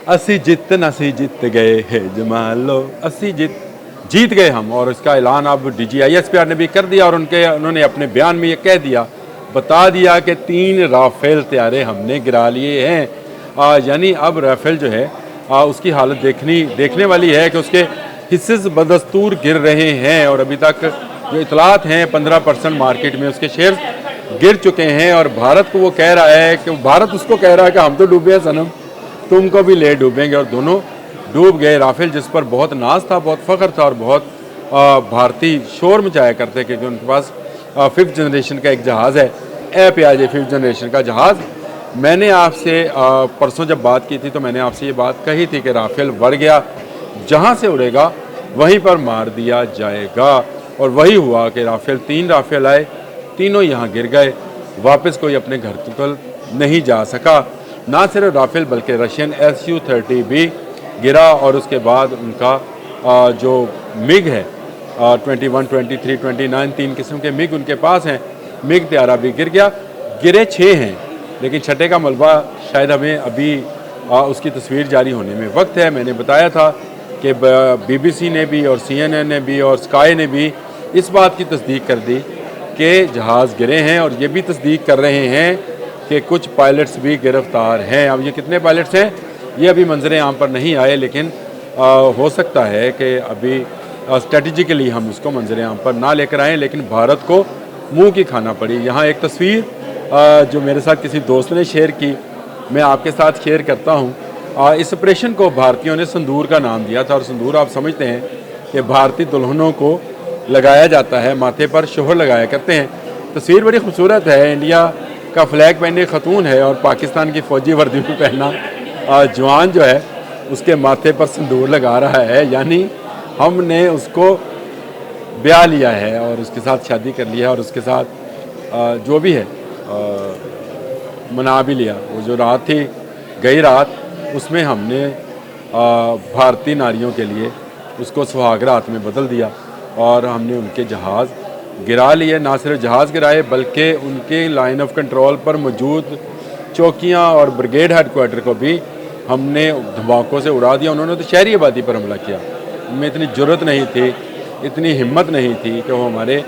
असी जीत गए है जमालो, असी जीत गए हम। और इसका ऐलान अब DGISPR ने भी कर दिया और उन्होंने अपने बयान में ये कह दिया, बता दिया कि 3 राफेल तैयारे हमने गिरा लिए हैं। यानी अब राफेल जो है उसकी हालत देखने वाली है कि उसके हिस्से बदस्तूर गिर रहे हैं। और अभी तक जो इतलात हैं 15% मार्केट में उसके शेयर गिर चुके हैं। और भारत को वो कह रहा है कि भारत उसको कह रहा है कि हम तो डूबे हैं सनम, तुमको भी ले डूबेंगे। और दोनों डूब गए। राफेल जिस पर बहुत नाज था, बहुत फ़ख्र था और बहुत भारतीय शोर मचाया करते क्योंकि उनके पास 5th जनरेशन का एक जहाज़ है, प्याज 5th जनरेशन का जहाज़। मैंने आपसे परसों जब बात की थी तो मैंने आपसे ये बात कही थी कि राफेल बढ़ गया, जहाँ से उड़ेगा वहीं पर मार दिया जाएगा। और वही हुआ कि राफेल 3 राफेल आए, तीनों यहाँ गिर गए, वापस कोई अपने घर तक नहीं जा सका। ना सिर्फ राफेल बल्कि रशियन Su-30 भी गिरा। और उसके बाद उनका जो मिग है 21, 23, 29 3 किस्म के मिग उनके पास हैं, मिग त्यारा भी गिर गया। गिरे 6 हैं लेकिन छठे का मलबा शायद हमें अभी उसकी तस्वीर जारी होने में वक्त है। मैंने बताया था कि BBC ने भी और CNN ने भी और स्काई ने भी इस बात की तस्दीक कर दी कि जहाज़ गिरे हैं। और ये भी तस्दीक कर रहे हैं कि कुछ पायलट्स भी गिरफ्तार हैं। अब ये कितने पायलट्स हैं ये अभी मंजर आम पर नहीं आए, लेकिन हो सकता है कि अभी स्ट्रेटजिकली हम इसको मंजर आम पर ना लेकर आएँ, लेकिन भारत को मुंह की खाना पड़ी। यहाँ एक तस्वीर जो मेरे साथ किसी दोस्त ने शेयर की, मैं आपके साथ शेयर करता हूँ। इस ऑपरेशन को भारतीयों ने संदूर का नाम दिया था। और संदूर आप समझते हैं कि भारतीय दुल्हनों को लगाया जाता है, माथे पर शोहर लगाया करते हैं। तस्वीर बड़ी खूबसूरत है, इंडिया का फ्लैग पहने खतून है और पाकिस्तान की फ़ौजी वर्दी में पहना जवान जो है उसके माथे पर संदूर लगा रहा है। यानी हमने उसको ब्याह लिया है और उसके साथ शादी कर लिया और उसके साथ जो भी है मना भी लिया। वो जो रात थी गई रात, उसमें हमने भारतीय नारियों के लिए उसको सुहाग रात में बदल दिया और हमने उनके जहाज़ गिरा लिए। ना सिर्फ जहाज़ गिराए बल्कि उनके लाइन ऑफ कंट्रोल पर मौजूद चौकियां और ब्रिगेड हेडक्वार्टर को भी हमने धमाकों से उड़ा दिया। उन्होंने तो शहरी आबादी पर हमला किया, उनमें इतनी जुर्रत नहीं थी, इतनी हिम्मत नहीं थी कि वो हमारे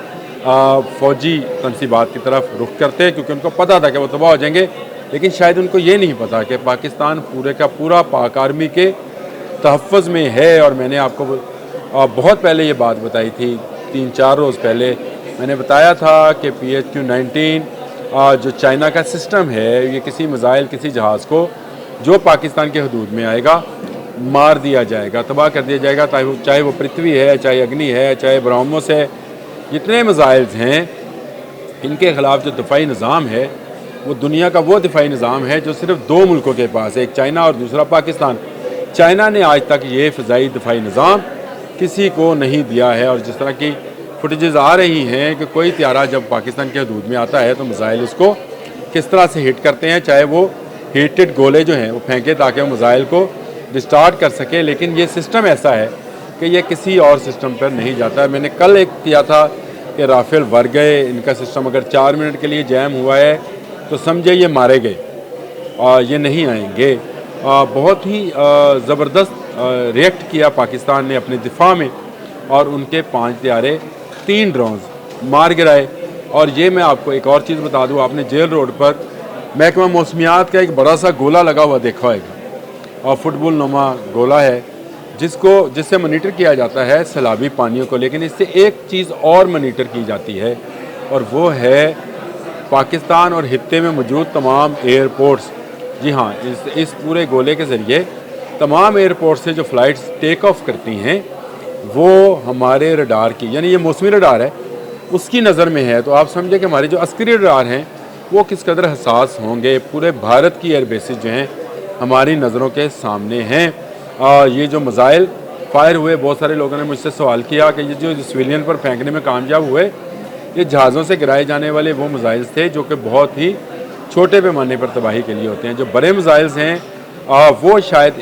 फ़ौजी तनसीबात की तरफ रुख करते, क्योंकि उनको पता था कि वो तबाह हो जाएंगे। लेकिन शायद उनको ये नहीं पता कि पाकिस्तान पूरे का पूरा पाक आर्मी के तहफ़्फ़ुज़ में है। और मैंने आपको बहुत पहले ये बात बताई थी, 3-4 रोज़ पहले मैंने बताया था कि PHQ-19 जो चाइना का सिस्टम है, ये किसी मिसाइल किसी जहाज़ को जो पाकिस्तान के हदूद में आएगा मार दिया जाएगा, तबाह कर दिया जाएगा। चाहे वो पृथ्वी है, चाहे अग्नि है, चाहे ब्रह्मोस है, जितने मिसाइल्स हैं इनके ख़िलाफ़ जो दिफाई निज़ाम है वो दुनिया का वो दिफाई निज़ाम है जो सिर्फ 2 मुल्कों के पास है, एक चाइना और दूसरा पाकिस्तान। चाइना ने आज तक ये फ़िज़ाई दिफाई निज़ाम किसी को नहीं दिया है। और जिस तरह की फुटेजेस आ रही हैं कि कोई त्यारा जब पाकिस्तान के हदूद में आता है तो मिसाइल उसको किस तरह से हिट करते हैं, चाहे वो हीटेड गोले जो हैं वो फेंके ताकि वो मिसाइल को डिस्टार्ट कर सके। लेकिन ये सिस्टम ऐसा है कि ये किसी और सिस्टम पर नहीं जाता है। मैंने कल एक किया था कि राफेल वर गए, इनका सिस्टम अगर 4 मिनट के लिए जैम हुआ है तो समझे ये मारे गए, ये नहीं आएंगे। बहुत ही ज़बरदस्त रिएक्ट किया पाकिस्तान ने अपने दिफा में और उनके 5 त्यारे 3 ड्रोन्स मार गिराए। और ये मैं आपको एक और चीज़ बता दूँ, आपने जेल रोड पर महकमा मौसमियात का एक बड़ा सा गोला लगा हुआ देखा होगा और फुटबॉल नुमा गोला है जिससे मॉनिटर किया जाता है सैलाबी पानियों को। लेकिन इससे एक चीज़ और मॉनिटर की जाती है और वो है पाकिस्तान और खित्ते में मौजूद तमाम एयरपोर्ट्स। जी हाँ, इस पूरे गोले के ज़रिए तमाम एयरपोर्ट से जो फ़्लाइट्स टेक ऑफ करती हैं वो हमारे रडार की, यानी ये मौसमी रडार है, उसकी नज़र में है। तो आप समझे कि हमारे जो अस्करी रडार हैं वो किस कदर हसास होंगे। पूरे भारत की एयर बेसिस जो हैं हमारी नज़रों के सामने हैं। ये जो मिसाइल फायर हुए, बहुत सारे लोगों ने मुझसे सवाल किया कि ये जो सिविलियन पर फेंकने में कामयाब हुए, ये जहाज़ों से गिराए जाने वाले वो मिसाइल्स थे जो कि बहुत ही छोटे पैमाने पर तबाही के लिए होते हैं। जो बड़े मिसाइल्स हैं वो शायद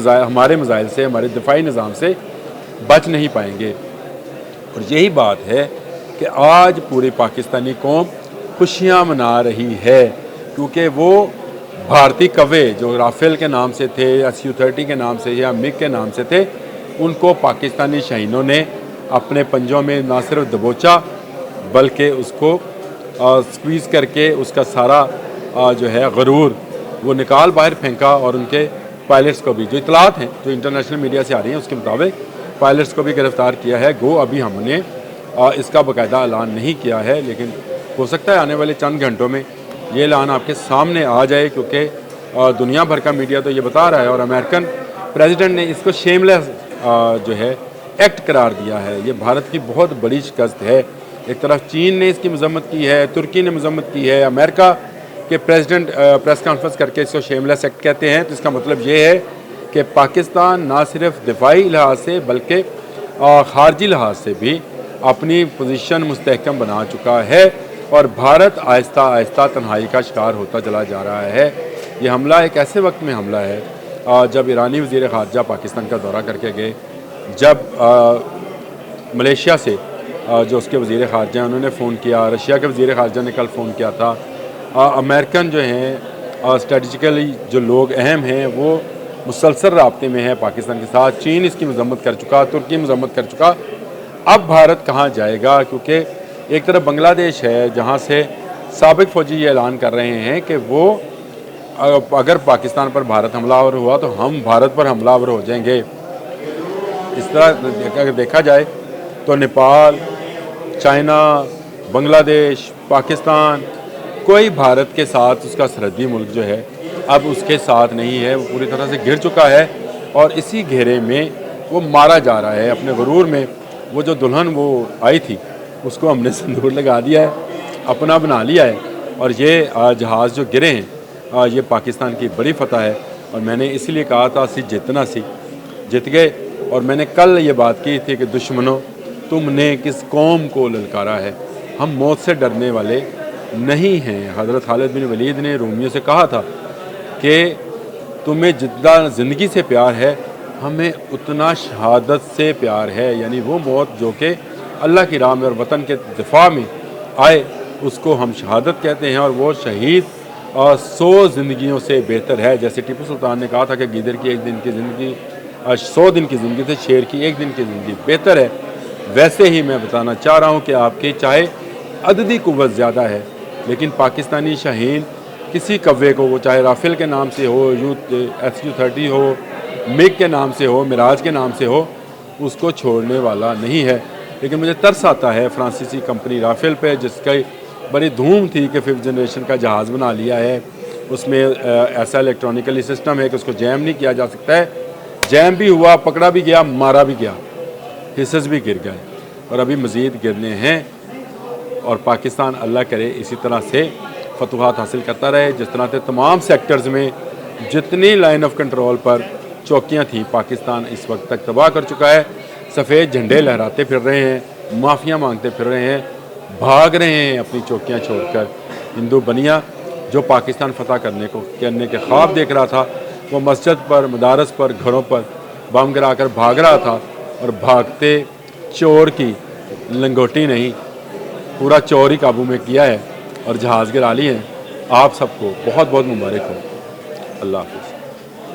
हमारे मिसाइल से, हमारे दिफाई निज़ाम से बच नहीं पाएंगे। और यही बात है कि आज पूरी पाकिस्तानी कौम खुशियाँ मना रही है क्योंकि वो भारतीय कव्वे जो राफेल के नाम से थे, Su-30 के नाम से या मिग के नाम से थे, उनको पाकिस्तानी शहीनों ने अपने पंजों में ना सिर्फ दबोचा बल्कि उसको स्क्वीज़ करके उसका सारा जो है गरूर वो निकाल बाहर फेंका, और उनके पायलट्स को भी, जो इतलात हैं जो इंटरनेशनल मीडिया से आ रही हैं उसके मुताबिक पायलट्स को भी गिरफ़्तार किया है। गो अभी हमने इसका बाकायदा ऐलान नहीं किया है, लेकिन हो सकता है आने वाले चंद घंटों में ये ऐलान आपके सामने आ जाए, क्योंकि दुनिया भर का मीडिया तो ये बता रहा है और अमेरिकन प्रेसिडेंट ने इसको शेमलेस जो है एक्ट करार दिया है। ये भारत की बहुत बड़ी शिकस्त है। एक तरफ चीन ने इसकी मजम्मत की है, तुर्की ने मजम्मत की है, अमेरिका के प्रेसिडेंट प्रेस कॉन्फ्रेंस करके इसको शेमलेस एक्ट कहते हैं। तो इसका मतलब ये है कि पाकिस्तान ना सिर्फ दिफाई लिहाज से बल्कि खारजी लिहाज से भी अपनी पोजीशन मुस्तहकम बना चुका है, और भारत आहिस्ता आहिस्ता तन्हाई का शिकार होता चला जा रहा है। ये हमला एक ऐसे वक्त में हमला है जब ईरानी वज़ीर ख़ारजा पाकिस्तान का दौरा करके गए, जब मलेशिया से जो उसके वज़ीर ख़ारजा हैं उन्होंने फ़ोन किया, रशिया के वज़ीर ख़ारजा ने कल फ़ोन किया था, अमेरिकन जो हैं स्ट्रेटजिकली जो लोग अहम हैं वो मुसलसल राब्ते में है पाकिस्तान के साथ। चीन इसकी मजम्मत कर चुका, तुर्की मजम्मत कर चुका। अब भारत कहाँ जाएगा, क्योंकि एक तरफ बांग्लादेश है जहाँ से साबिक फ़ौजी ये ऐलान कर रहे हैं कि वो अगर पाकिस्तान पर भारत हमलावर हुआ तो हम भारत पर हमलावर हो जाएंगे। इस तरह अगर देखा जाए तो नेपाल, चाइना, बांग्लादेश, पाकिस्तान, कोई भारत के साथ उसका सरहदी मुल्क जो है अब उसके साथ नहीं है, वो पूरी तरह से घिर चुका है, और इसी घेरे में वो मारा जा रहा है। अपने गुरूर में वो जो दुल्हन वो आई थी उसको हमने सिंदूर लगा दिया है, अपना बना लिया है, और ये जहाज़ जो गिरे हैं ये पाकिस्तान की बड़ी फतह है। और मैंने इसलिए कहा था सी जितना सी जीत गए, और मैंने कल ये बात की थी कि दुश्मनों तुमने किस कौम को ललकारा है, हम मौत से डरने वाले नहीं हैं। हज़रत खालिद बिन वलीद ने रूमियों से कहा था कि तुम्हें जितना ज़िंदगी से प्यार है हमें उतना शहादत से प्यार है, यानी वो मौत जो कि अल्लाह की राह में और वतन के दिफा में आए उसको हम शहादत कहते हैं, और वो शहीद 100 ज़िंदगियों से बेहतर है। जैसे टीपू सुल्तान ने कहा था कि गीदड़ की एक दिन की ज़िंदगी 100 दिन की ज़िंदगी से शेर की एक दिन की ज़िंदगी बेहतर है। वैसे ही मैं बताना चाह रहा हूँ कि आपकी चाहे अददी कुव्वत ज़्यादा है, लेकिन पाकिस्तानी शाहीन किसी कव्वे को, वो चाहे राफेल के नाम से हो, Su-30 हो, मिग के नाम से हो, मिराज के नाम से हो, उसको छोड़ने वाला नहीं है। लेकिन मुझे तरस आता है फ्रांसीसी कंपनी राफेल पे, जिसका बड़ी धूम थी कि 5th जनरेशन का जहाज़ बना लिया है, उसमें ऐसा इलेक्ट्रॉनिकली सिस्टम है कि उसको जैम नहीं किया जा सकता है। जैम भी हुआ, पकड़ा भी गया, मारा भी गया, हिस्सेस भी गिर गए, और अभी मज़ीद गिरने हैं। और पाकिस्तान अल्लाह करे इसी तरह से फतूहात हासिल करता रहे, जिस तरह से तमाम सेक्टर्स में जितनी लाइन ऑफ कंट्रोल पर चौकियां थी पाकिस्तान इस वक्त तक तबाह कर चुका है। सफ़ेद झंडे लहराते फिर रहे हैं, माफ़ियाँ मांगते फिर रहे हैं, भाग रहे हैं अपनी चौकियां छोड़कर। हिंदू बनिया जो पाकिस्तान फतह करने के ख्वाब देख रहा था, वो मस्जिद पर, मदारस पर, घरों पर बम गिराकर भाग रहा था, और भागते चोर की लंगोटी नहीं, पूरा चोर ही काबू में किया है और जहाज़ गिरा लिए हैं। आप सबको बहुत बहुत मुबारक हो। अल्लाह हाफ़िज़।